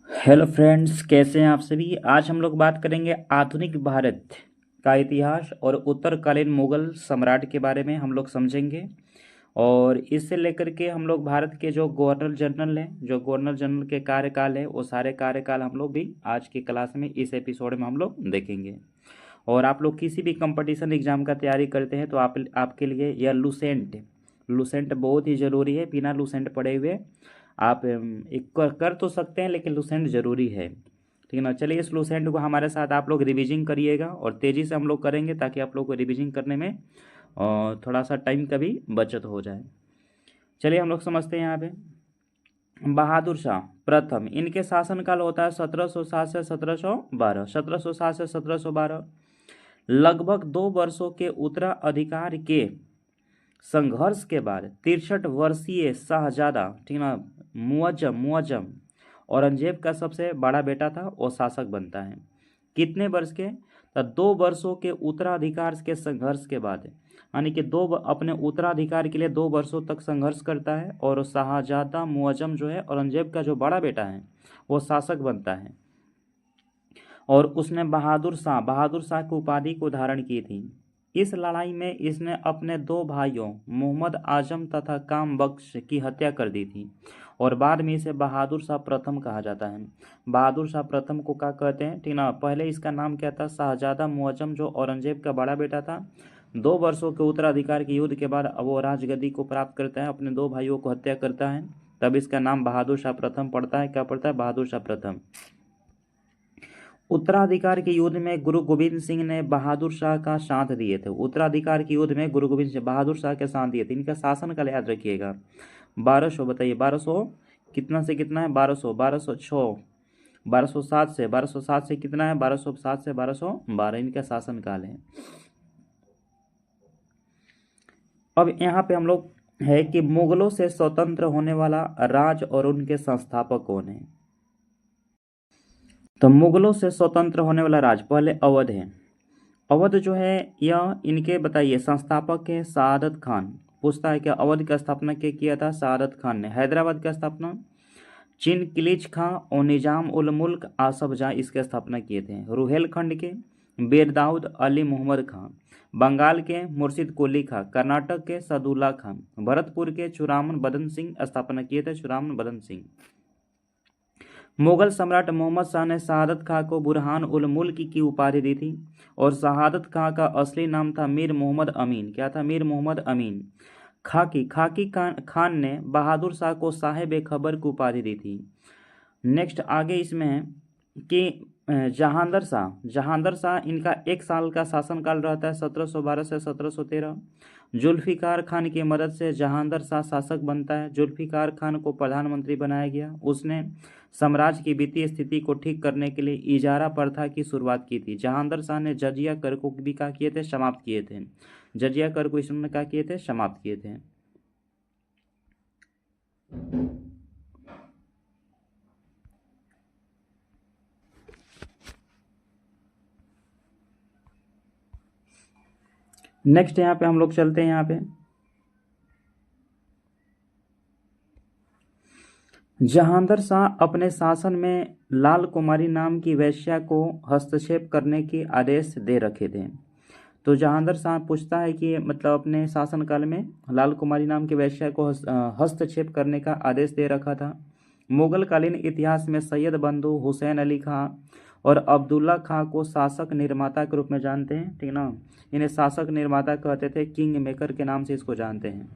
Hello friends, कैसे हैं आप सभी। आज हम लोग बात करेंगे आधुनिक भारत का इतिहास और उत्तरकालीन मुगल सम्राट के बारे में हम लोग समझेंगे। और इससे लेकर के हम लोग भारत के जो गवर्नर जनरल हैं, जो गवर्नर जनरल के कार्यकाल है, वो सारे कार्यकाल हम लोग भी आज की क्लास में इस एपिसोड में हम लोग देखेंगे। और आप लोग किसी भी कंपटीशन एग्जाम का तैयारी करते हैं तो आपके लिए यह लूसेंट लूसेंट बहुत ही ज़रूरी है। बिना लूसेंट पढ़े हुए आप एक कर तो सकते हैं, लेकिन लूसेंट ज़रूरी है, ठीक है ना। चलिए, इस लूसेंट को हमारे साथ आप लोग रिविजिंग करिएगा और तेज़ी से हम लोग करेंगे ताकि आप लोग को रिविजिंग करने में थोड़ा सा टाइम का भी बचत हो जाए। चलिए हम लोग समझते हैं। यहाँ पे बहादुर शाह प्रथम, इनके शासनकाल होता है 1707 से 1712। 1707 से 1712 लगभग 2 वर्षों के उत्तराधिकार के संघर्ष के बाद 63 वर्षीय शाहजादा, ठीक ना, मुअज्जम औरंगजेब का सबसे बड़ा बेटा था, वो शासक बनता है। कितने वर्ष के? तो 2 वर्षों के उत्तराधिकार के संघर्ष के बाद, यानी कि अपने उत्तराधिकार के लिए 2 वर्षों तक संघर्ष करता है और शाहजादा मुअज्जम जो है, औरंगजेब का जो बड़ा बेटा है, वो शासक बनता है। और उसने बहादुर शाह की उपाधि को धारण की थी। इस लड़ाई में इसने अपने 2 भाइयों मोहम्मद आजम तथा काम बख्श की हत्या कर दी थी और बाद में इसे बहादुर शाह प्रथम कहा जाता है। बहादुर शाह प्रथम को क्या कहते हैं, ठीक ना। पहले इसका नाम क्या था? शाहजादा मुअज्जम, जो औरंगजेब का बड़ा बेटा था। 2 वर्षों के उत्तराधिकार के युद्ध के बाद वो राजगद्दी को प्राप्त करता है, अपने 2 भाइयों को हत्या करता है, तब इसका नाम बहादुर शाह प्रथम पड़ता है। क्या पड़ता है? बहादुर शाह प्रथम। उत्तराधिकार के युद्ध में गुरु गोविंद सिंह ने बहादुर शाह का साथ दिए थे। उत्तराधिकार के युद्ध में गुरु गोविंद सिंह बहादुर शाह के साथ दिए थे। इनका शासन काल याद रखिएगा। 1200, बताइए 1200 कितना से कितना है? 1200, 1206, 1207 से कितना है? 1207 से 1212 इनका शासन काल है। अब यहाँ पे हम लोग है कि मुगलों से स्वतंत्र होने वाला राज्य और उनके संस्थापक कौन है। तो मुगलों से स्वतंत्र होने वाला राज्य पहले अवध है। अवध जो है, यह इनके बताइए संस्थापक है सआदत खान। पूछता है कि अवध की स्थापना के किया था? सआदत खान ने। हैदराबाद की स्थापना चिनकिलिच खां और निजाम उल मुल्क आसफ जहाँ इसकी स्थापना किए थे। रुहेलखंड के बेरदाऊद अली मोहम्मद खां, बंगाल के मुर्शिद कुली खां, कर्नाटक के सदुल्ला खां, भरतपुर के चुरामन बदन सिंह स्थापना किए थे। चुरामन बदन सिंह। मुगल सम्राट मोहम्मद शाह ने शहादत खां को बुरहान उल मुल्क की उपाधि दी थी और शहादत खां का असली नाम था मीर मोहम्मद अमीन। क्या था? मीर मोहम्मद अमीन। खाकी खान ने बहादुर शाह को साहेब खबर की उपाधि दी थी। नेक्स्ट आगे इसमें है कि जहांदर शाह इनका 1 साल का शासनकाल रहता है, 1712 से 1713। जुल्फिकार खान की मदद से जहांदर शाह शासक बनता है। जुल्फिकार खान को प्रधानमंत्री बनाया गया। उसने साम्राज्य की वित्तीय स्थिति को ठीक करने के लिए इजारा प्रथा की शुरुआत की थी। जहांदर शाह ने जजिया कर को भी क्या किए थे? समाप्त किए थे। जजिया कर को इसने क्या किए थे? समाप्त किए थे। नेक्स्ट यहाँ पे हम लोग चलते हैं। यहाँ पे जहांदर शाह अपने शासन में लाल कुमारी नाम की वेश्या को हस्तक्षेप करने की आदेश दे रखे थे। तो जहांदर शाह पूछता है कि मतलब अपने शासनकाल में लाल कुमारी नाम की वेश्या को हस्तक्षेप करने का आदेश दे रखा था। मुगलकालीन इतिहास में सैयद बंधु हुसैन अली खां और अब्दुल्ला खां को शासक निर्माता के रूप में जानते हैं, ठीक ना। इन्हें शासक निर्माता कहते थे, किंग मेकर के नाम से इसको जानते हैं।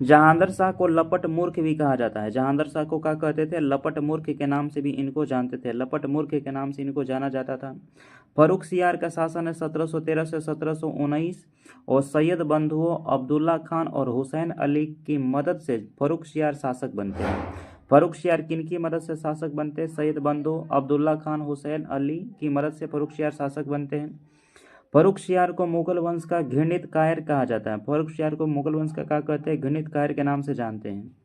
जहांदर शाह को लपट मूर्ख भी कहा जाता है। जहांदर शाह को क्या कहते थे? लपट मूर्ख के नाम से भी इनको जानते थे। लपट मूर्ख के नाम से इनको जाना जाता था। फर्रुख सियार का शासन है 1713 से 1719 और सैयद बंधुओं अब्दुल्ला खान और हुसैन अली की मदद से फर्रुख सियार शासक बनते हैं। फर्रुख सियार किन की मदद से शासक बनते हैं? सैयद बंधु अब्दुल्ला खान हुसैन अली की मदद से फर्रुख सियार शासक बनते हैं। फर्रुख सियार को मुगल वंश का घृणित कायर कहा जाता है। फर्रुख सियार को मुगल वंश का क्या कहते हैं? घृणित कायर के नाम से जानते हैं।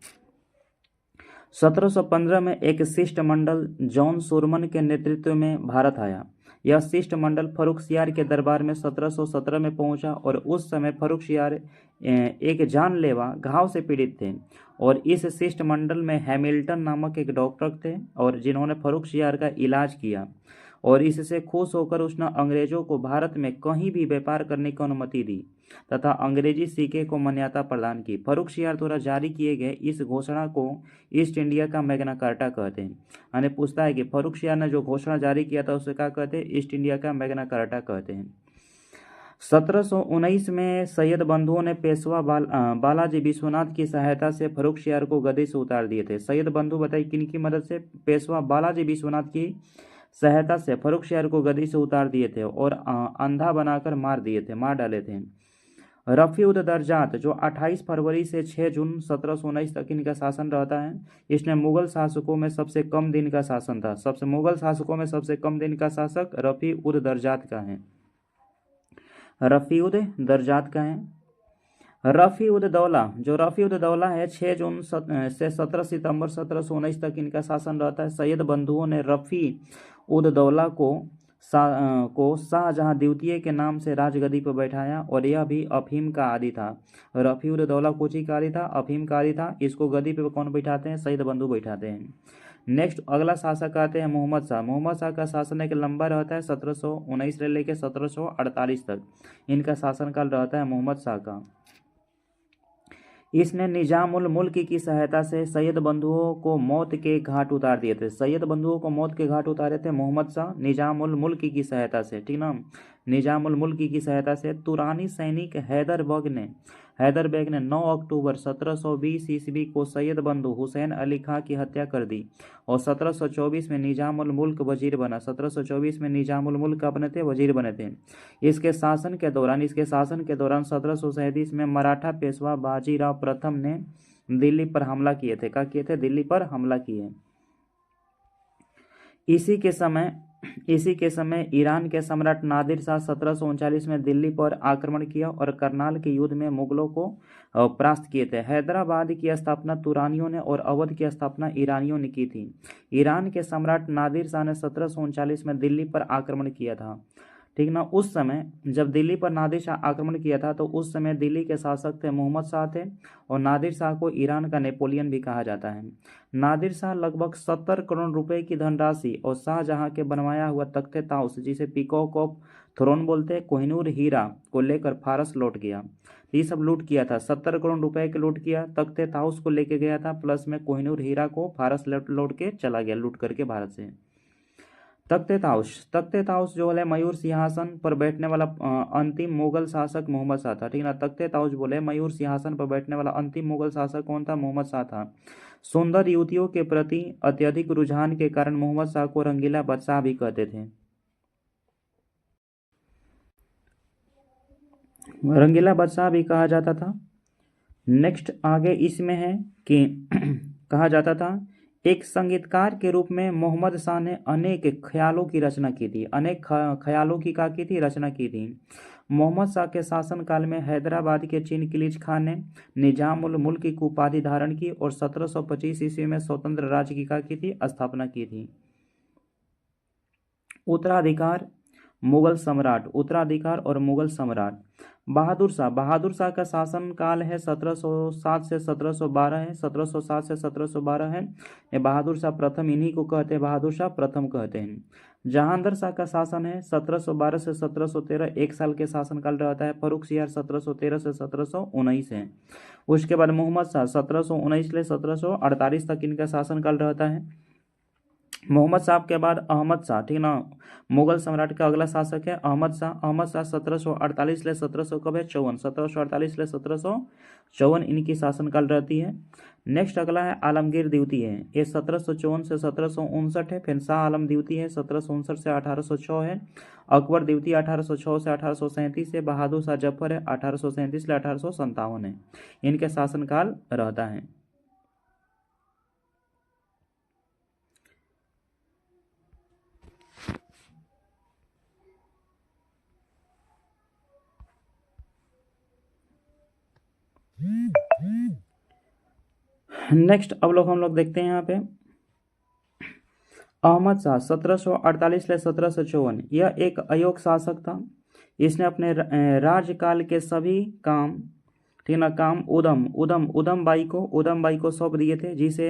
1715 में एक शिष्टमंडल जॉन सुरमन के नेतृत्व में भारत आया। यह शिष्टमंडल फर्रुखसियार के दरबार में 1717 में पहुंचा और उस समय फर्रुखसियार एक जानलेवा घाव से पीड़ित थे और इस शिष्टमंडल में हैमिल्टन नामक एक डॉक्टर थे और जिन्होंने फर्रुखसियार का इलाज किया और इससे खुश होकर उसने अंग्रेजों को भारत में कहीं भी व्यापार करने की अनुमति दी तथा अंग्रेजी सिक्के को मान्यता प्रदान की। फर्रुखसियार द्वारा जारी किए गए इस घोषणा को ईस्ट इंडिया का मैग्ना कार्टा कहते हैं। यानी पूछता है कि फर्रुखसियार ने जो घोषणा जारी किया था उसे क्या कहते हैं? ईस्ट इंडिया का मैग्ना कार्टा कहते हैं। 1719 में सैयद बंधुओं ने पेशवा बालाजी विश्वनाथ की सहायता से फर्रुखसियार को गद्दी से उतार दिए थे। सैयद बंधु बताइए किन की मदद से? पेशवा बालाजी विश्वनाथ की सहायता से फर्रुखसियार को गद्दी से उतार दिए थे और अंधा बनाकर मार डाले थे। रफ़ी उद दरजात जो 28 फरवरी से 6 जून 1719 तक इनका शासन रहता है, इसने मुगल शासकों में सबसे कम दिन का शासन था। मुगल शासकों में सबसे कम दिन का शासक रफ़ी उद दरजात का है। रफ़ी उद दरजात का है। रफ़ी उद दौला है 6 जून से 17 सितंबर 1719 तक इनका शासन रहता है। सैयद बंधुओं ने रफ़ी उद दौला को शाहजहां द्वितीय के नाम से राजगद्दी पर बैठाया और यह भी अफीम का आदी था। रफ़ी उद दौला कोची का आदी था? अफीम का आदी था। इसको गद्दी पे कौन बैठाते हैं? सैयद बंधु बैठाते हैं। नेक्स्ट अगला शासक आते हैं मोहम्मद शाह। मोहम्मद शाह का शासन एक लंबा रहता है 1719 से लेकर 1748 तक इनका शासनकाल रहता है मोहम्मद शाह का। इसने निजामुल मुल्क की सहायता से सैयद बंधुओं को मौत के घाट उतार दिए थे। सैयद बंधुओं को मौत के घाट उतारे थे मोहम्मद शाह निजामुल मुल्क की सहायता से, ठीक ना। निजामुल मुल्क की सहायता से तुरानी सैनिक हैदर बेग ने 9 अक्टूबर 1720 ईस्वी को सैयद बंधु हुसैन अली खां की हत्या कर दी और 1724 में निजामुल मुल्क वजीर बना। 1724 में निजामुल मुल्क अपने थे वजीर बने थे। इसके शासन के दौरान 1737 में मराठा पेशवा बाजीराव प्रथम ने दिल्ली पर हमला किए थे। क्या किए थे? दिल्ली पर हमला किए। इसी के समय ईरान के सम्राट नादिर शाह 1739 में दिल्ली पर आक्रमण किया और करनाल के युद्ध में मुगलों को परास्त किए थे। हैदराबाद की स्थापना तुरानियों ने और अवध की स्थापना ईरानियों ने की थी। ईरान के सम्राट नादिर शाह ने 1739 में दिल्ली पर आक्रमण किया था, ठीक ना। उस समय जब दिल्ली पर नादिर शाह आक्रमण किया था तो उस समय दिल्ली के शासक थे मोहम्मद शाह थे और नादिर शाह को ईरान का नेपोलियन भी कहा जाता है। नादिर शाह लगभग 70 करोड़ रुपए की धनराशि और शाहजहां के बनवाया हुआ तख्ते ताउस जिसे पीकॉक ऑफ थ्रोन बोलते हैं, कोहिनूर हीरा को लेकर फारस लौट गया। ये सब लूट किया था, 70 करोड़ रुपए के लूट किया, तख्ते ताउस को लेके गया था, प्लस में कोहिनूर हीरा को फारस लौट के चला गया लूट करके भारत से। तख्ते ताउस जो है मयूर सिंहासन पर बैठने वाला अंतिम मुगल शासक मोहम्मद शाह था, ठीक ना। तख्ते ताउस बोले मयूर सिंहासन पर बैठने वाला अंतिम मुगल शासक कौन था? मोहम्मद शाह था। सुंदर युवतियों के प्रति अत्यधिक रुझान के कारण मोहम्मद शाह को रंगीला बादशाह भी कहते थे। रंगीला बादशाह भी कहा जाता था। नेक्स्ट आगे इसमें है कि कहा जाता था एक संगीतकार के रूप में मोहम्मद शाह ने अनेक ख्यालों की रचना की थी। अनेक ख्यालों की क्या की थी? रचना की थी। मोहम्मद शाह के शासनकाल में हैदराबाद के चिनकिलीज खान ने निजामुल मुल्क की उपाधि धारण की और 1725 ईस्वी में स्वतंत्र राज्य की क्या की थी? स्थापना की थी। उत्तराधिकार और मुगल सम्राट। बहादुर शाह का शासन काल है 1707 से 1712 है। 1707 से 1712 है। ये बहादुर शाह प्रथम, इन्हीं को कहते हैं बहादुर शाह प्रथम कहते हैं। जहांगीर शाह का शासन है 1712 से 1713, 1 साल के शासनकाल रहता है। फर्रुखसियार 1713 से 1719 है। उसके बाद मोहम्मद शाह 1719 से 1748 तक इनका शासनकाल रहता है। मोहम्मद शाह के बाद अहमद शाह, ठीक ना। मुगल सम्राट का अगला शासक है अहमद शाह 1748 से 1754 से 1754 इनकी शासनकाल रहती है। नेक्स्ट अगला है आलमगीर द्वितीय है, ये 1754 से 1759 है। फिर शाह आलम द्वितीय है 1759 से 1806 है। अकबर द्वितीय 1806 से 1837 है। बहादुर शाह जफर है 1837 से 1857 है। इनके शासनकाल रहता है। नेक्स्ट अब हम लोग देखते हैं यहाँ पे अहमद शाह 1748 से 1754 यह एक अयोग्य शासक था। इसने अपने राज्यकाल के सभी काम, ठीक ना, काम उदम बाई को सौंप दिए थे, जिसे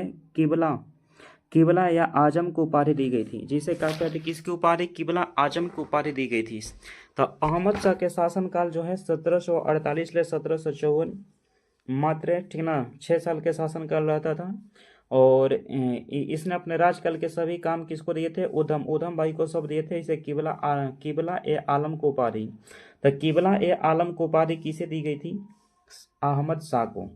किबला या आजम को उपाधि दी गई थी। जिसे क्या कहते हैं, किसकी उपाधि? किबला आजम को उपाधि दी गई थी। तो अहमद शाह के शासनकाल जो है 1748 से 1754 मात्र, ठीक ना, 6 साल के शासनकाल रहता था। और इसने अपने राजकाल के सभी काम किसको दिए थे? उधम बाई को सब दिए थे। इसे किबला ए आलम को उपाधि, तो किबला ए आलम को उपाधि किसे दी गई थी? अहमद शाह को।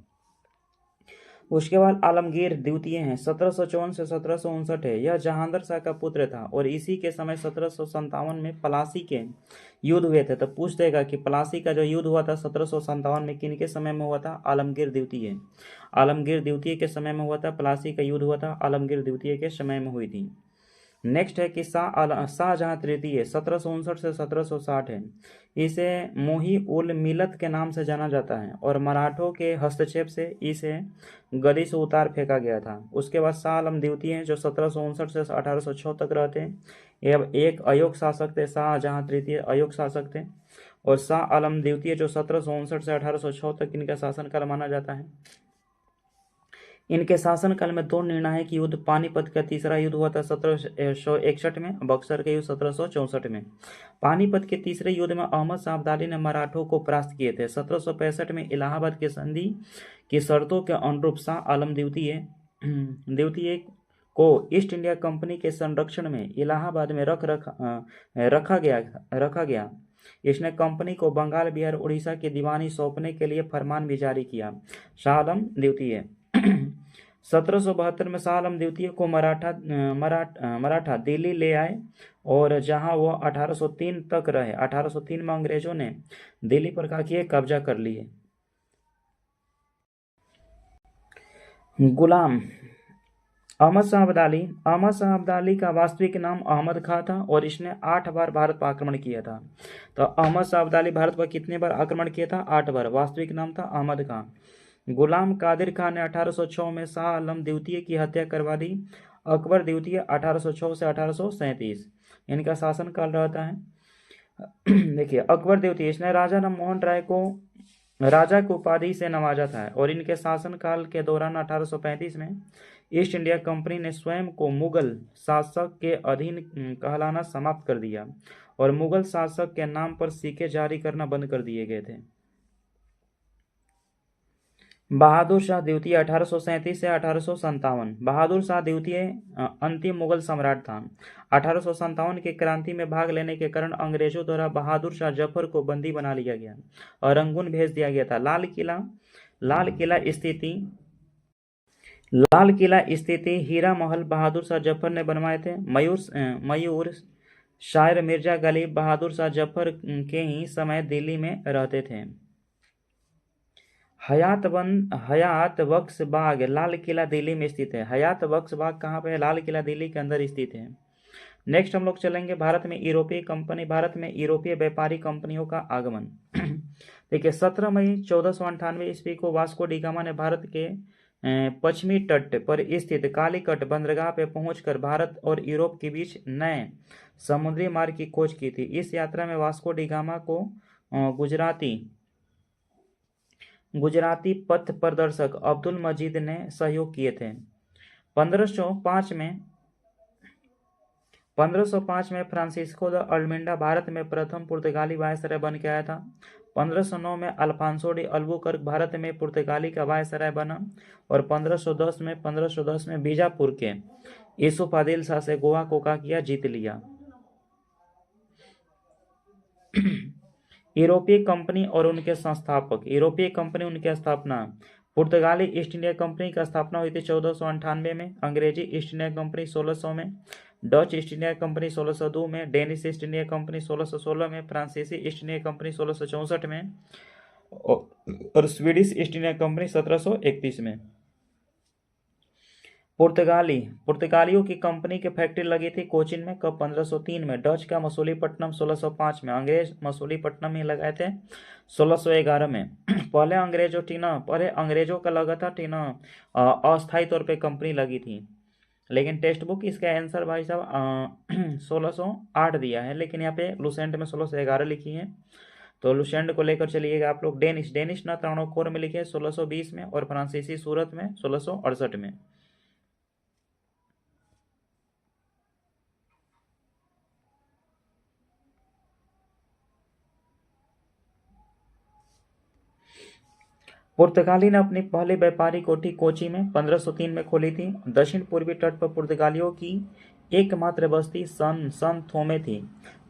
उसके बाद आलमगीर द्वितीय हैं, 1754 से 1759 है। यह जहांगीर शाह का पुत्र था और इसी के समय 1757 में पलासी के युद्ध हुए थे। तो पूछ देगा कि पलासी का जो युद्ध हुआ था 1757 में, किन के समय में हुआ था? आलमगीर द्वितीय। आलमगीर द्वितीय के समय में हुआ था पलासी का युद्ध, हुआ था आलमगीर द्वितीय के समय में हुई थी। नेक्स्ट है कि शाहजहां तृतीय 1759 से 1760 है। इसे मोही उल मिलत के नाम से जाना जाता है और मराठों के हस्तक्षेप से इसे गद्दी से उतार फेंका गया था। उसके बाद शाह आलम द्वितीय हैं जो 1759 से 1806 तक रहते हैं। ये एक अयोग्य शासक थे। शाहजहां तृतीय अयोग्य शासक थे। और शाह आलम द्वितीय जो 1759 से 1806 तक इनका शासनकाल माना जाता है। इनके शासनकाल में 2 निर्णायक युद्ध, पानीपत का तीसरा युद्ध हुआ था 1761 में, बक्सर का युद्ध 1764 में। पानीपत के तीसरे युद्ध में अहमद शाह अब्दाली ने मराठों को परास्त किए थे। 1765 में इलाहाबाद की संधि की शर्तों के अनुरूप शाह आलम द्वितीय को ईस्ट इंडिया कंपनी के संरक्षण में इलाहाबाद में रखा गया। इसने कंपनी को बंगाल, बिहार, उड़ीसा की दीवानी सौंपने के लिए फरमान भी जारी किया। शाह आलम द्वितीय 1772 में शाह आलम द्वितीय को मराठा दिल्ली ले आए और जहां वो 1803 तक रहे। 1803 में अंग्रेजों ने दिल्ली पर क्या किए? कब्जा कर लिए। गुलाम अहमद शाह अब्दाली का वास्तविक नाम अहमद खां था और इसने 8 बार भारत पर आक्रमण किया था। तो अहमद शाह अब्दाली भारत पर कितने बार आक्रमण किया था? 8 बार। वास्तविक नाम था अहमद खां। गुलाम कादिर खान ने 1806 में शाह आलम द्वितीय की हत्या करवा दी। अकबर द्वितीय 1806 से 1837 इनका शासनकाल रहता है। देखिए, अकबर द्वितीय इसने राजा राममोहन राय को राजा की उपाधि से नवाजा था और इनके शासनकाल के दौरान 1835 में ईस्ट इंडिया कंपनी ने स्वयं को मुगल शासक के अधीन कहलाना समाप्त कर दिया और मुगल शासक के नाम पर सिक्के जारी करना बंद कर दिए गए थे। बहादुर शाह द्वितीय 1837 से 1857। बहादुर शाह द्वितीय अंतिम मुगल सम्राट था। 1857 की क्रांति में भाग लेने के कारण अंग्रेजों द्वारा बहादुर शाह जफर को बंदी बना लिया गया और रंगून भेज दिया गया था। लाल किला स्थिति हीरा महल बहादुर शाह जफर ने बनवाए थे। मयूर शायर मिर्जा गालिब बहादुर शाह जफर के ही समय दिल्ली में रहते थे। हयात बख्श बाग लाल किला दिल्ली में स्थित है। हयात बख्श बाग कहाँ पे है? लाल किला दिल्ली के अंदर स्थित है। नेक्स्ट हम लोग चलेंगे भारत में यूरोपीय व्यापारी कंपनियों का आगमन। देखिए, 17 मई 1498 ईस्वी को वास्को डी गामा ने भारत के पश्चिमी तट पर स्थित कालीकट बंदरगाह पे पहुंचकर भारत और यूरोप के बीच नए समुद्री मार्ग की खोज की थी। इस यात्रा में वास्को डी गामा को गुजराती पथ प्रदर्शक अब्दुल मजीद ने सहयोग किए थे। 1505 में फ्रांसिस्को द अल्मेंडा भारत में प्रथम पुर्तगाली वायसराय बन के आया था। 1509 में अल्फांसो डी अल्बुकर्क भारत में पुर्तगाली का वायसराय बना और 1510 में बीजापुर के यूसुफ आदिल शाह से गोवा को जीत लिया। यूरोपीय कंपनी और उनके संस्थापक। यूरोपीय कंपनी उनकी स्थापना। पुर्तगाली ईस्ट इंडिया कंपनी की स्थापना हुई थी 1498 में। अंग्रेजी ईस्ट इंडिया कंपनी 1600 में। डच ईस्ट इंडिया कंपनी 1602 में। डेनिश ईस्ट इंडिया कंपनी 1616 में। फ्रांसीसी ईस्ट इंडिया कंपनी 1664 में और स्वीडिश ईस्ट इंडिया कंपनी 1731 में। पुर्तगालियों की कंपनी की फैक्ट्री लगी थी कोचिन में कब? 1503 में। डच का मसूलीपट्टनम 1605 में। अंग्रेज मसूलीपट्टनम में लगाए थे 1611 में। पहले अंग्रेजों का लगा था अस्थायी तौर पे कंपनी लगी थी। लेकिन टेक्स्ट बुक इसका आंसर भाई साहब 1608 दिया है, लेकिन यहाँ पे लुसेंट में 1611 लिखी है। तो लुसेंट को लेकर चलिएगा आप लोग। डेनिश डेनिश ना त्रावणकोर में लिखे 1620 में, और फ्रांसीसी सूरत में 1668 में। पुर्तगाली ने अपनी पहली व्यापारी कोठी कोची में 1503 में खोली थी। दक्षिण पूर्वी तट पर पुर्तगालियों की एकमात्र बस्ती सन थोमे थी।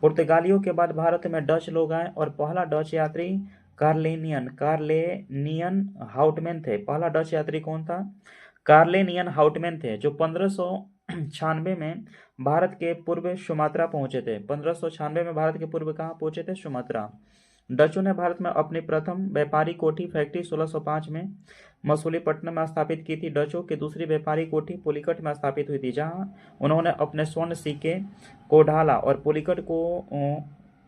पुर्तगालियों के बाद भारत में डच लोग आए और पहला डच यात्री कार्लेनियन हाउटमैन थे। पहला डच यात्री कौन था? कार्लेनियन हाउटमैन थे, जो 1596 में भारत के पूर्व सुमात्रा पहुंचे थे। 1596 में भारत के पूर्व कहाँ पहुंचे थे? सुमात्रा। डचों ने भारत में अपनी प्रथम व्यापारी कोठी फैक्ट्री 1605 में मसूलीपट्टनम में स्थापित की थी। डचों की दूसरी व्यापारी कोठी पुलिकट में स्थापित हुई थी, जहां उन्होंने अपने स्वर्ण सिक्के को ढाला और पुलिकट को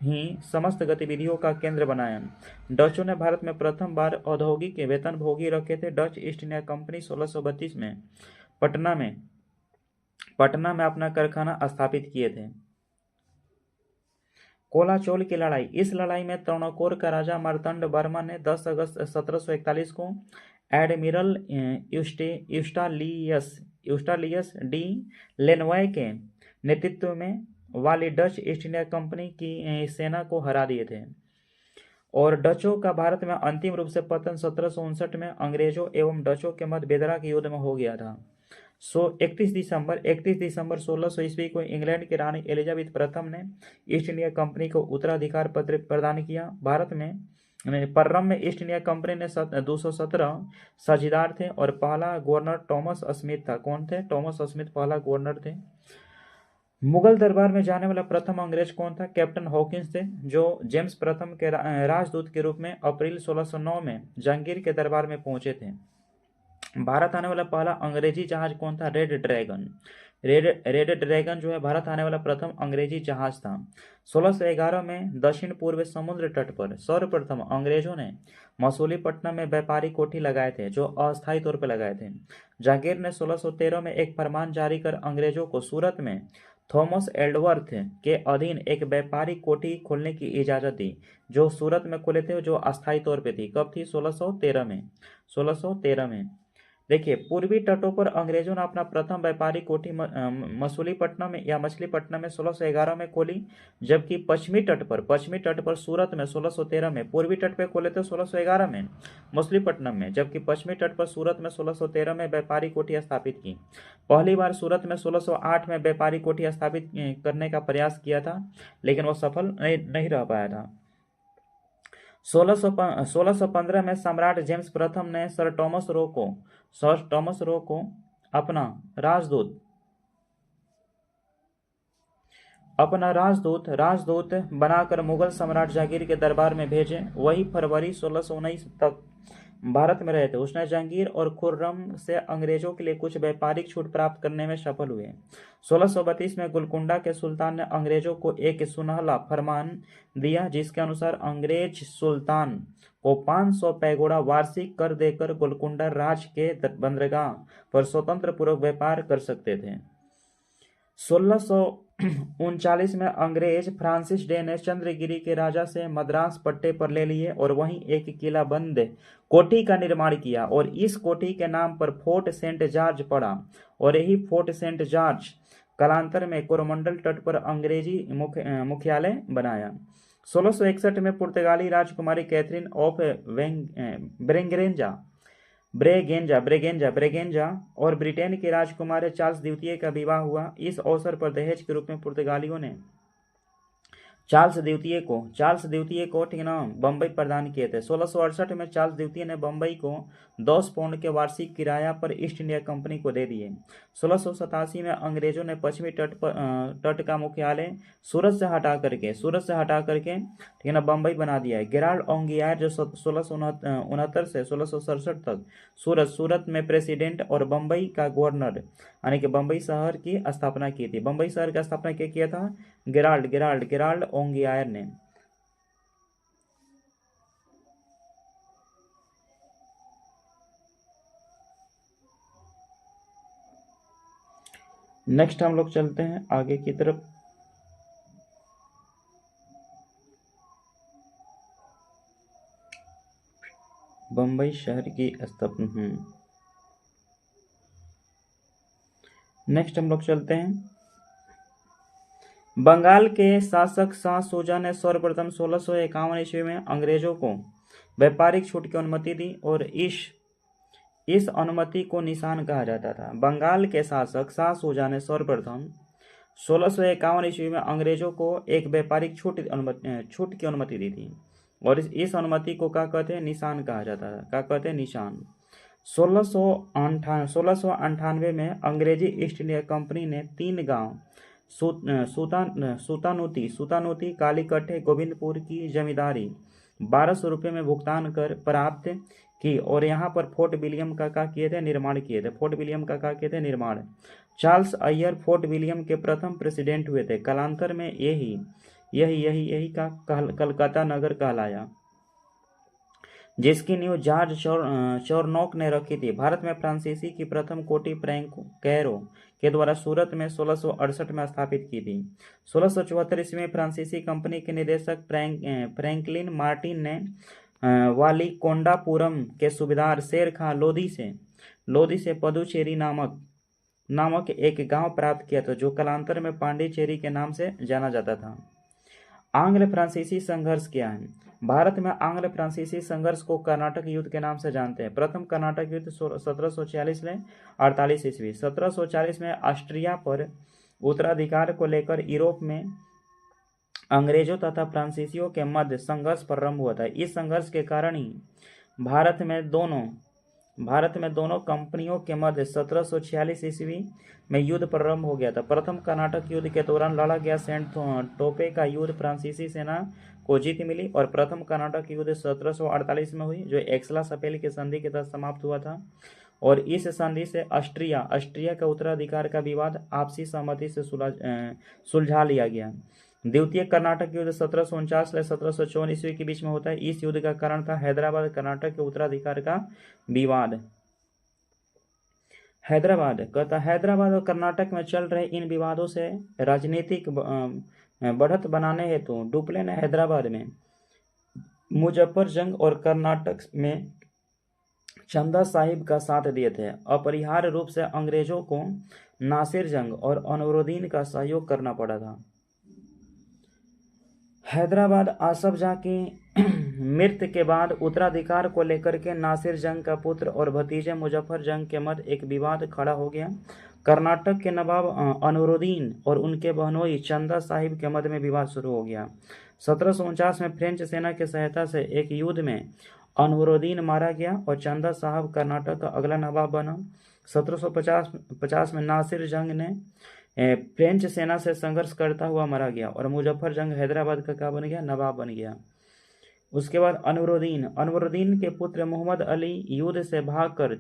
ही समस्त गतिविधियों का केंद्र बनाया। डचों ने भारत में प्रथम बार औद्योगिक वेतनभोगी रखे थे। डच ईस्ट इंडिया कंपनी 1632 में पटना में अपना कारखाना स्थापित किए थे। कोलाचोल की लड़ाई। इस लड़ाई में त्रावणकोर का राजा मार्तंड वर्मा ने 10 अगस्त 1741 को एडमिरल यूस्टालियस डी लेनवॉय के नेतृत्व में वाली डच ईस्ट इंडिया कंपनी की सेना को हरा दिए थे। और डचों का भारत में अंतिम रूप से पतन 1759 में अंग्रेजों एवं डचों के मध्य बेदरा के युद्ध में हो गया था। 31 दिसंबर 1600 ईस्वी को इंग्लैंड की रानी एलिजाबेथ प्रथम ने ईस्ट इंडिया कंपनी को उत्तराधिकार पत्र प्रदान किया। भारत में परम में ईस्ट इंडिया कंपनी ने 217 साझेदार थे और पहला गवर्नर टॉमस स्मिथ था। कौन थे? टॉमस स्मिथ पहला गवर्नर थे। मुगल दरबार में जाने वाला प्रथम अंग्रेज कौन था? कैप्टन हॉकिंस थे, जो जेम्स प्रथम के राजदूत के रूप में अप्रैल 1609 में जहांगीर के दरबार में पहुंचे थे। भारत आने वाला पहला अंग्रेजी जहाज कौन था? Red dragon. रेड ड्रैगन जो है भारत आने वाला प्रथम अंग्रेजी जहाज था। 1611 में दक्षिण पूर्व समुद्र तट पर सर्वप्रथम अंग्रेजों ने मसूलीपट्टनम में व्यापारी कोठी लगाए थे, जो अस्थायी तौर पर लगाए थे। जहांगीर ने 1613 में एक फरमान जारी कर अंग्रेजों को सूरत में थॉमस एल्डवर्थ के अधीन एक व्यापारी कोठी खोलने की इजाजत दी, जो सूरत में खोले थे, जो अस्थायी तौर पर थी। कब थी? 1613 में। 1613 में। देखिए, पूर्वी तटों पर अंग्रेजों ने अपना प्रथम व्यापारी कोठी मसूलीपट्टनम में या मछलीपट्टनम में 1611 में खोली, जबकि पश्चिमी तट पर सूरत में 1613 में। पूर्वी तट पे खोले थे 1611 में मछलीपट्टनम में, जबकि पश्चिमी तट पर सूरत में 1613 में व्यापारी कोठी स्थापित की। पहली बार सूरत में 1608 में व्यापारी कोठी स्थापित करने का प्रयास किया था, लेकिन वह सफल नहीं रह पाया था। 1615 में सम्राट जेम्स प्रथम ने सर टॉमस रो को अपना राजदूत बनाकर मुगल सम्राट जहांगीर के दरबार में भेजे। वही फरवरी 1619 तक भारत में रहे थे। उसने जहांगीर और खुर्रम से अंग्रेजों के लिए कुछ व्यापारिक छूट प्राप्त करने में सफल हुए। 1632 में गोलकुंडा के सुल्तान ने अंग्रेजों को एक सुनहला फरमान दिया, जिसके अनुसार अंग्रेज सुल्तान को 500 पैगोडा वार्षिक कर देकर गोलकुंडा राज के बंदरगाह पर स्वतंत्र पूर्वक व्यापार कर सकते थे। 1639 में अंग्रेज फ्रांसिस डे ने चंद्रगिरी के राजा से मद्रास पट्टे पर ले लिए और वहीं एक किला बंद कोठी का निर्माण किया, और इस कोठी के नाम पर फोर्ट सेंट जॉर्ज पड़ा, और यही फोर्ट सेंट जॉर्ज कालांतर में कोरोमंडल तट पर अंग्रेजी मुख्यालय बनाया। 1661 में पुर्तगाली राजकुमारी कैथरीन ऑफ ब्रेगेंजा और ब्रिटेन के राजकुमार चार्ल्स द्वितीय का विवाह हुआ। इस अवसर पर दहेज के रूप में पुर्तगालियों ने चार्ल्स द्वितीय को ठीक ना बम्बई प्रदान किए थे। 1668 में चार्ल्स द्वितीय ने बम्बई को 10 पाउंड के वार्षिक किराया पर ईस्ट इंडिया कंपनी को दे दिए। 1687 में अंग्रेजों ने पश्चिमी तट का मुख्यालय सूरत से हटा करके ठीक है ना बम्बई बना दिया है। गेराल्ड ओंगियार जो 1669 से 1667 तक सूरत में प्रेसिडेंट और बम्बई का गवर्नर यानी कि बम्बई शहर की स्थापना की थी। बम्बई शहर की स्थापना क्या किया था? गेराल्ड ओंगियार ने। नेक्स्ट हम लोग चलते हैं आगे की तरफ। बम्बई शहर की स्थापना। नेक्स्ट हम लोग चलते हैं। बंगाल के शासक शाह सूजा ने सर्वप्रथम 1651 ईस्वी में अंग्रेजों को व्यापारिक छूट की अनुमति दी और इस अनुमति को निशान कहा जाता था। बंगाल के शासक शाह सूजा ने सर्वप्रथम 1651 ईस्वी में अंग्रेजों को एक व्यापारिक छूट की अनुमति दी थी और इस अनुमति को क्या कहते हैं? निशान कहा जाता था। क्या कहते हैं? निशान। 1698 में अंग्रेजी ईस्ट इंडिया कंपनी ने 3 गांव सुतानोती, कालीकट्टे, गोविंदपुर की जमींदारी 1200 रुपये में भुगतान कर प्राप्त की और यहाँ पर फोर्ट विलियम का क्या किए थे? निर्माण किए थे। फोर्ट विलियम का क्या किए थे? निर्माण। चार्ल्स अय्यर फोर्ट विलियम के प्रथम प्रेसिडेंट हुए थे। कालांतर में यही का कलकत्ता नगर कहलाया, जिसकी नींव जॉर्ज चौरनॉक ने रखी थी। भारत में फ्रांसीसी की प्रथम कोठी कैरो के द्वारा सूरत में 1668 में स्थापित की थी। 1674 ईस्वी में फ्रांसीसी कंपनी के निदेशक फ्रैंकलिन मार्टिन ने वालीकोंडापुरम के सूबेदार शेर खां लोधी से पदुचेरी नामक एक गांव प्राप्त किया था, जो कालांतर में पांडिचेरी के नाम से जाना जाता था। आंग्ल फ्रांसीसी संघर्ष क्या है? भारत में आंग्ल फ्रांसीसी संघर्ष को कर्नाटक युद्ध के नाम से जानते हैं। प्रथम कर्नाटक युद्ध 1740 में 48 ईस्वी। 1740 में ऑस्ट्रिया पर उत्तराधिकार को लेकर यूरोप में अंग्रेजों तथा फ्रांसीसियों के मध्य संघर्ष प्रारंभ हुआ था। इस संघर्ष के कारण ही भारत में दोनों कंपनियों के मध्य 1746 ईस्वी में युद्ध प्रारंभ हो गया था। प्रथम कर्नाटक युद्ध के दौरान लड़ा गया सेंट टोपे का युद्ध फ्रांसीसी सेना को जीत मिली और प्रथम कर्नाटक युद्ध 1748 में हुई, जो एक्सला सपेल की संधि के तहत समाप्त हुआ था और इस संधि से ऑस्ट्रिया का उत्तराधिकार का विवाद आपसी सहमति से सुलझा लिया गया। द्वितीय कर्नाटक युद्ध 1749 से 1754 ईस्वी के बीच में होता है। इस युद्ध का कारण था हैदराबाद कर्नाटक के उत्तराधिकार का विवाद। हैदराबाद और कर्नाटक में चल रहे इन विवादों से राजनीतिक बढ़त बनाने हेतु डुप्ले ने हैदराबाद में मुजफ्फर जंग और कर्नाटक में चंदा साहिब का साथ दिए थे। अपरिहार्य रूप से अंग्रेजों को नासिर जंग और अनवरुद्दीन का सहयोग करना पड़ा था। हैदराबाद आसफ जाह की मृत्यु के बाद उत्तराधिकार को लेकर के नासिर जंग का पुत्र और भतीजे मुजफ्फर जंग के मध्य एक विवाद खड़ा हो गया। कर्नाटक के नवाब अनवरुद्दीन और उनके बहनोई चंदा साहिब के मध्य में विवाद शुरू हो गया। 1749 में फ्रेंच सेना की सहायता से एक युद्ध में अनवरुद्दीन मारा गया और चंदा साहब कर्नाटक का अगला नवाब बना। 1750 में नासिर जंग ने फ्रेंच सेना से संघर्ष करता हुआ मारा गया और मुजफ्फर जंग हैदराबाद का क्या बन गया? नवाब बन गया। उसके बाद अनवरुद्दीन के पुत्र मोहम्मद अली युद्ध से भागकर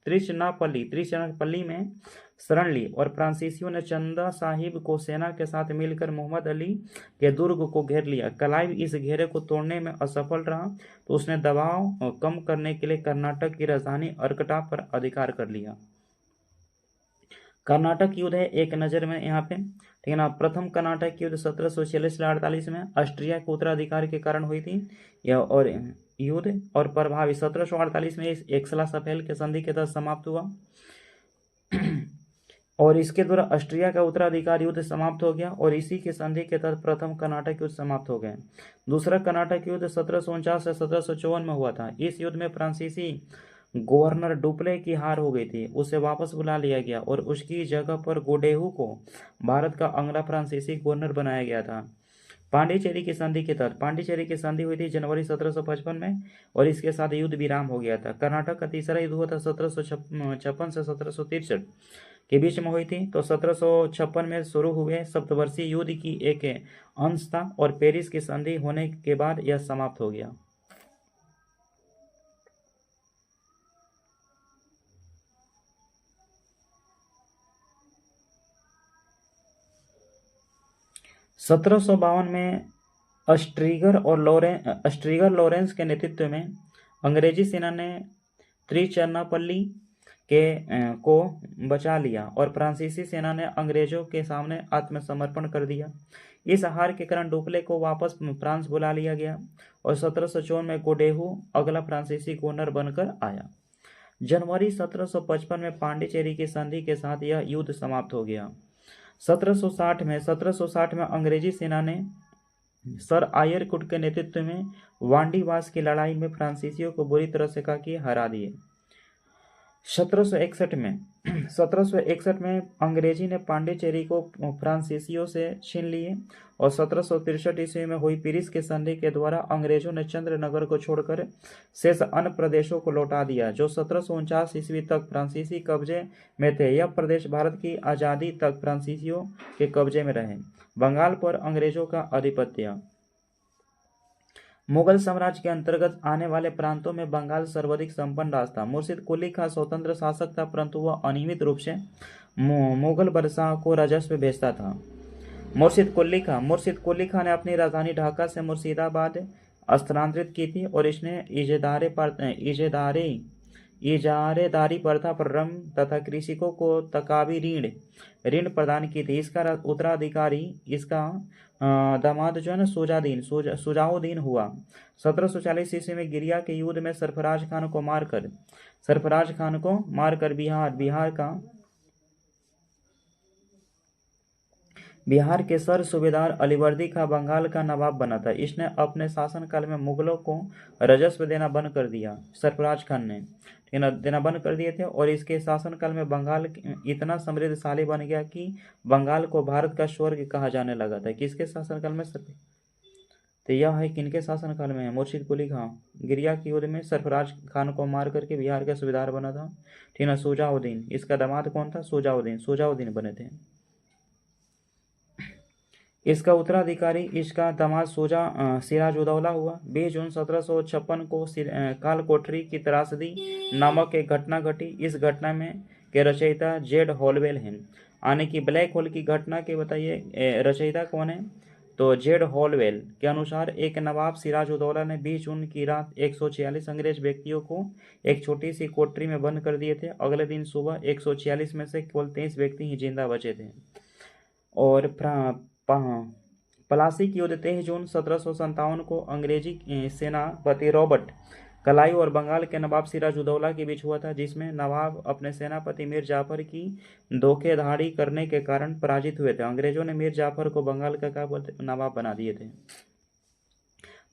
त्रिचनापल्ली में शरण ली और फ्रांसीसियों ने चंदा साहिब को सेना के साथ मिलकर मोहम्मद अली के दुर्ग को घेर लिया। क्लाइव इस घेरे को तोड़ने में असफल रहा तो उसने दबाव कम करने के लिए कर्नाटक की राजधानी अर्कटा पर अधिकार कर लिया। कर्नाटक युद्ध है एक नज़र में यहाँ पे, ठीक है ना। प्रथम कर्नाटक युद्ध 1746 से 48 में ऑस्ट्रिया के उत्तराधिकार के कारण हुई थी यह और युद्ध और प्रभावी 1748 में एक्सला सफेल के संधि के तहत समाप्त हुआ और इसके द्वारा ऑस्ट्रिया का उत्तराधिकार युद्ध समाप्त हो गया और इसी के संधि के तहत प्रथम कर्नाटक युद्ध समाप्त हो गया। दूसरा कर्नाटक युद्ध 1749 से 1754 में हुआ था। इस युद्ध में फ्रांसीसी गवर्नर डुप्ले की हार हो गई थी, उसे वापस बुला लिया गया और उसकी जगह पर गोडेहू को भारत का अगला फ्रांसीसी गवर्नर बनाया गया था। पांडिचेरी की संधि के तहत पांडिचेरी की संधि हुई थी जनवरी 1755 में और इसके साथ युद्ध विराम हो गया था। कर्नाटक का तीसरा युद्ध हुआ था 1756 से 1763 के बीच में हुई थी। तो 1756 में शुरू हुए सप्तवर्षीय युद्ध की एक अंश था और पेरिस की संधि होने के बाद यह समाप्त हो गया। (1752) में अस्ट्रिगर लॉरेंस के नेतृत्व में अंग्रेजी सेना ने त्रिचनापल्ली को बचा लिया और फ्रांसीसी सेना ने अंग्रेजों के सामने आत्मसमर्पण कर दिया। इस हार के कारण डुप्ले को वापस फ्रांस बुला लिया गया और 1754 में गोडेहू अगला फ्रांसीसी गवर्नर बनकर आया। जनवरी 1755 में पांडिचेरी की संधि के साथ यह युद्ध समाप्त हो गया। 1760 में अंग्रेजी सेना ने सर आयरकुट के नेतृत्व में वांडीवास की लड़ाई में फ्रांसीसियों को बुरी तरह से हरा दिए। 1761 में अंग्रेजी ने पांडिचेरी को फ्रांसीसियों से छीन लिए और 1763 ईस्वी में हुई पेरिस की संधि के द्वारा अंग्रेजों ने चंद्रनगर को छोड़कर शेष अन्य प्रदेशों को लौटा दिया, जो 1749 ईस्वी तक फ्रांसीसी कब्जे में थे। यह प्रदेश भारत की आज़ादी तक फ्रांसीसियों के कब्जे में रहे। बंगाल पर अंग्रेजों का आधिपत्य। मुगल साम्राज्य के अंतर्गत आने वाले प्रांतों में बंगाल सर्वाधिक संपन्न राज था। मुर्शिद कुली खां स्वतंत्र शासक था, परंतु वह अनियमित रूप से मुगल बादशाह को राजस्व भेजता था। मुर्शिद कुली खां ने अपनी राजधानी ढाका से मुर्शिदाबाद स्थानांतरित की थी और इसने इजारेदारी प्रथा प्रारंभ तथा कृषकों को तकावी ऋण प्रदान की थी। इसका उत्तराधिकारी इसका दामाद जो है ना सुजाउद्दीन हुआ। 1740 ईस्वी में गिरिया के युद्ध में सरफराज खान को मारकर बिहार के सर सूबेदार अलीवर्दी खां बंगाल का नवाब बना था। इसने अपने शासनकाल में मुगलों को राजस्व देना बंद कर दिया। सरफराज खान ने देना बंद कर दिए थे और इसके शासनकाल में बंगाल इतना समृद्धशाली बन गया कि बंगाल को भारत का स्वर्ग कहा जाने लगा था। किसके शासनकाल में? तो यह है किनके शासनकाल में है? मुर्शिद कुली खां। गिरिया के युद्ध में सरफराज खान को मार करके बिहार का सूबेदार बना था। ठीक है, सुजाउद्दीन। इसका दामाद कौन था? सुजाउद्दीन बने थे। इसका उत्तराधिकारी इसका दामाद सिराजुद्दौला हुआ। 20 जून 1756 को कालकोठरी की त्रासदी नामक एक घटना घटी। इस घटना में के रचयिता जेड हॉलवेल हैं। यानी कि ब्लैक होल की घटना के बताइए रचयिता कौन है? तो जेड हॉलवेल के अनुसार एक नवाब सिराजुद्दौला ने 20 जून की रात 146 अंग्रेज व्यक्तियों को एक छोटी सी कोठरी में बंद कर दिए थे। अगले दिन सुबह 146 में से केवल 23 व्यक्ति ही जिंदा बचे थे। और प्लासी की युद्ध 23 जून 1757 को अंग्रेजी सेनापति रॉबर्ट क्लाइव और बंगाल के नवाब सिराजुद्दौला के बीच हुआ था, जिसमें नवाब अपने सेनापति मीर जाफर की धोखेधड़ी करने के कारण पराजित हुए थे। अंग्रेजों ने मीर जाफर को बंगाल का नवाब बना दिए थे।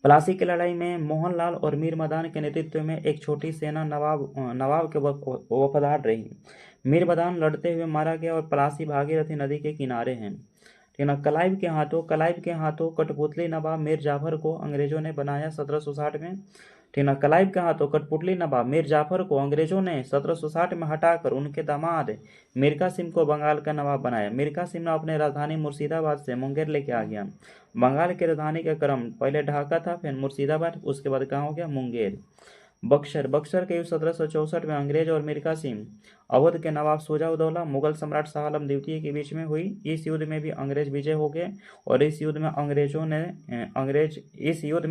प्लासी की लड़ाई में मोहनलाल और मीर मदान के नेतृत्व में एक छोटी सेना नवाब के वफादार रही। मीर मदान लड़ते हुए मारा गया और प्लासी भागीरथी नदी के किनारे हैं। क्लाइव के हाथों कठपुतली नवाब मीर जाफर को अंग्रेजों ने बनाया 1760 में। क्लाइव के हाथों कठपुतली नवाब मीर जाफर को अंग्रेजों ने 1760 में हटाकर उनके दामाद मीर कासिम को बंगाल का नवाब बनाया। मीर कासिम ने अपने राजधानी मुर्शिदाबाद से मुंगेर लेके आ गया। बंगाल की राजधानी का क्रम पहले ढाका था, फिर मुर्शिदाबाद, उसके बाद कहाँ हो गया? मुंगेर। बक्सर के युद्ध 1764 में अंग्रेज और मीर कासिम अवध के नवाब सुजाउद्दौला मुगल सम्राट शाह आलम द्वितीय के बीच में हुई। इस युद्ध में भी अंग्रेज विजय हो गए और इस युद्ध में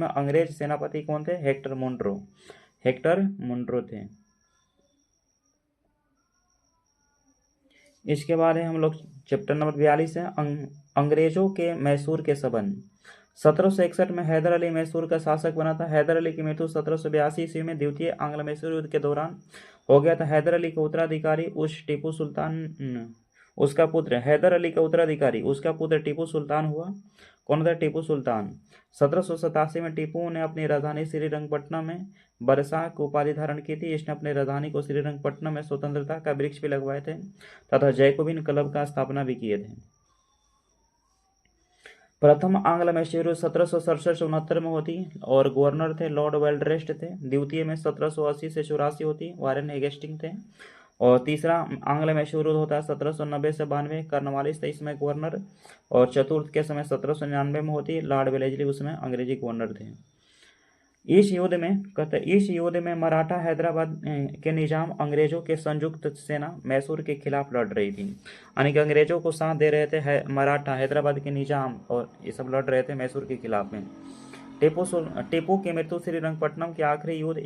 अंग्रेज सेनापति कौन थे? हेक्टर मुनरो थे। इसके बाद है हम लोग चैप्टर नंबर 42 है अंग्रेजों के मैसूर के संबंध। 1761 में हैदर अली मैसूर का शासक बना था। हैदर अली की मृत्यु 1782 ईस्वी में द्वितीय आंग्ल मैसूर युद्ध के दौरान हो गया था। हैदर अली का उत्तराधिकारी उसका पुत्र टीपू सुल्तान हुआ। कौन था? टीपू सुल्तान। 1787 में टीपू ने अपनी राजधानी श्रीरंगपट्टनम में बरसाह की उपाधि धारण की थी। इसने अपनी राजधानी को श्रीरंगपट्टनम में स्वतंत्रता का वृक्ष भी लगवाए थे तथा जैकोबिन क्लब का स्थापना भी किए थे। प्रथम आंग्ल मैसूर युद्ध 1767 में होती और गवर्नर थे लॉर्ड वेल्डरेस्ट थे। द्वितीय में 1780 से 84 होती, वारेन हेस्टिंग थे। और तीसरा आंग्ल मैसूर युद्ध होता है 1790 से 92, कर्नवालिस थे इसमें गवर्नर। और चतुर्थ के समय 1799 में होती, लॉर्ड वेलेस्ली उसमें अंग्रेजी गवर्नर थे। इस युद्ध में मराठा हैदराबाद के निजाम अंग्रेजों के संयुक्त सेना मैसूर के खिलाफ लड़ रही थी। यानी कि अंग्रेजों को साथ दे रहे थे मराठा हैदराबाद के निजाम और ये सब लड़ रहे थे मैसूर के खिलाफ में। टीपू की मृत्यु श्रीरंगपट्टनम के आखिरी युद्ध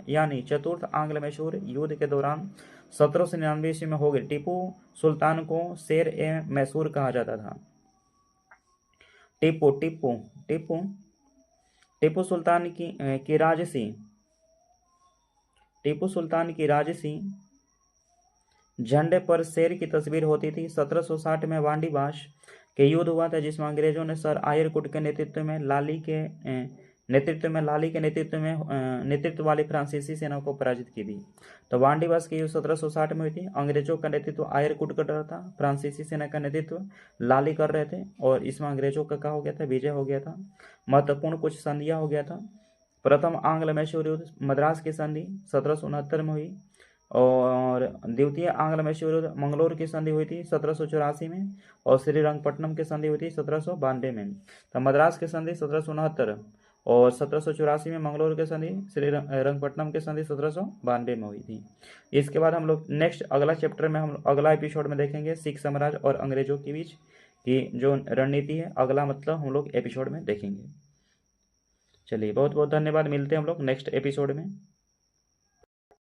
यानी चतुर्थ आंग्ल मैसूर युद्ध के दौरान 1799 ईस्वी में हो गई। टीपू सुल्तान को शेर ए मैसूर कहा जाता था। टीपू टीपू टीपू टीपू सुल्तान की राजसी टीपू सुल्तान की राजसी झंडे पर शेर की तस्वीर होती थी। 1760 में वांडीवाश के युद्ध हुआ था, जिसमें अंग्रेजों ने सर आयरकुट के नेतृत्व में नेतृत्व वाली फ्रांसीसी सेना को पराजित की थी। तो वांडीवास की युद्ध 1760 में हुई थी। अंग्रेजों का नेतृत्व आयरकुट कर रहा था, फ्रांसीसी सेना का नेतृत्व लाली कर रहे थे, और इसमें अंग्रेजों का क्या हो गया था, विजय हो गया था। महत्वपूर्ण कुछ संधियां हो गया था। प्रथम आंग्ल मैसूर युद्ध मद्रास की संधि 1769 में हुई, और द्वितीय आंग्ल मैसूर युद्ध मंगलोर की संधि हुई थी 1784 में, और श्रीरंगपट्टनम की संधि हुई थी 1792 में। तो मद्रास की संधि 1769 और 1784 में मंगलोर की संधि, श्रीरंगपट्टनम की संधि 1792 में हुई थी। इसके बाद हम लोग नेक्स्ट अगला चैप्टर में हम अगला एपिसोड में देखेंगे सिख साम्राज्य और अंग्रेजों के बीच की जो रणनीति है, अगला मतलब हम लोग एपिसोड में देखेंगे। चलिए बहुत बहुत धन्यवाद, मिलते हैं हम लोग नेक्स्ट एपिसोड में।